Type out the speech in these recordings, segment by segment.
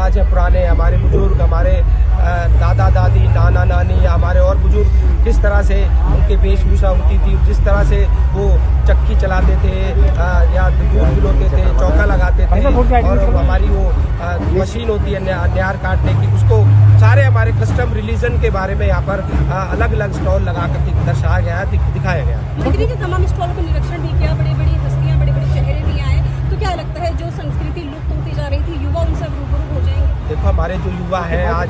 रिवाज है पुराने, हमारे बुजुर्ग, हमारे दादा दादी, नाना नानी या हमारे और बुजुर्ग किस तरह से उनकी वेशभूषा होती थी, जिस तरह से वो चक्की चलाते थे या दूध पिलोते थे, चौका लगाते थे, और हमारी वो मशीन होती है न्यार काटने की, उसको सारे हमारे कस्टम रिलीजन के बारे में यहाँ पर अलग अलग स्टॉल लगा कर दर्शाया गया, दिखाया गया। डिग्री के तमाम स्टॉल को निरीक्षण भी किया, बड़ी बड़ी हस्तियां, बड़े बड़े चेहरे भी आए, तो क्या लगता है जो संस्कृति लुप्त होती जा रही थी, युवा उनसे रूबरू हो जाएंगे? देखो, हमारे जो युवा हैं आज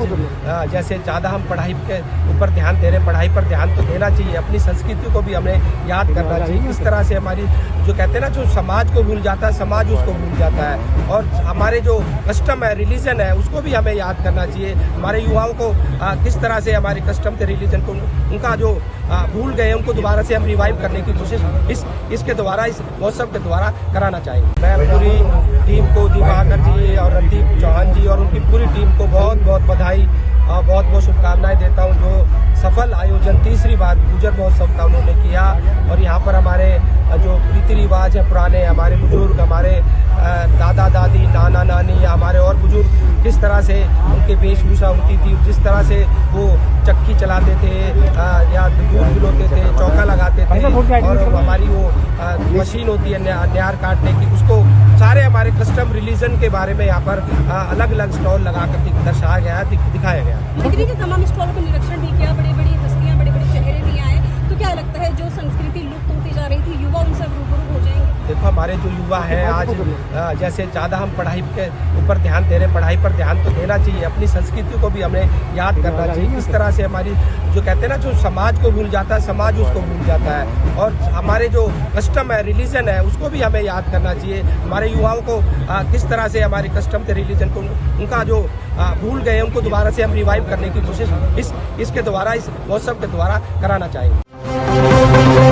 जैसे ज़्यादा हम पढ़ाई के ऊपर ध्यान दे रहे हैं, पढ़ाई पर ध्यान तो देना चाहिए, अपनी संस्कृति को भी हमें याद करना चाहिए। किस तरह से हमारी जो कहते हैं ना, जो समाज को भूल जाता है, समाज उसको भूल जाता है, और हमारे जो कस्टम है, रिलीजन है, उसको भी हमें याद करना चाहिए। हमारे युवाओं को किस तरह से हमारे कस्टम के रिलीजन को उनका जो भूल गए, उनको दोबारा से हम रिवाइव करने की कोशिश इसके द्वारा, इस महोत्सव के द्वारा कराना चाहेंगे। मैं पूरी टीम को, दिवाकर जी और रणदीप चौहान जी और उनकी पूरी टीम को बहुत बहुत बधाई और बहुत बहुत शुभकामनाएं देता हूं, जो सफल आयोजन तीसरी बार गुजर महोत्सव का उन्होंने किया। और यहाँ पर हमारे जो रीति रिवाज है पुराने, हमारे बुजुर्ग, हमारे दादा दादी, नाना नानी या हमारे और बुजुर्ग किस तरह से उनकी वेशभूषा होती थी, जिस तरह से वो चक्की चलाते थे या दूध पिलोते थे, चौका लगाते थे, और हमारी वो मशीन होती है न्यार काटने की, उसको सारे हमारे कस्टम रिलीजन के बारे में यहाँ पर अलग अलग स्टॉल लगा कर दर्शाया गया, दिखाया गया। डिग्री के तमाम स्टॉल को निरीक्षण भी किया, बड़ी बड़ी हस्तियां, बड़े बड़े चेहरे भी आए, तो क्या लगता है जो संस्कृति लुप्त होती जा रही थी, युवा उनसे रूबरू हो जाएंगे? देखो, हमारे जो युवा हैं आज जैसे ज़्यादा हम पढ़ाई के ऊपर ध्यान दे रहे हैं, पढ़ाई पर ध्यान तो देना चाहिए, अपनी संस्कृति को भी हमें याद करना चाहिए। किस तरह से हमारी जो कहते हैं ना, जो समाज को भूल जाता है, समाज उसको भूल जाता है, और हमारे जो कस्टम है, रिलीजन है, उसको भी हमें याद करना चाहिए। हमारे युवाओं को किस तरह से हमारे कस्टम के रिलीजन को उनका जो भूल गए, उनको दोबारा से हम रिवाइव करने की कोशिश इसके द्वारा, इस महोत्सव के द्वारा कराना चाहेंगे।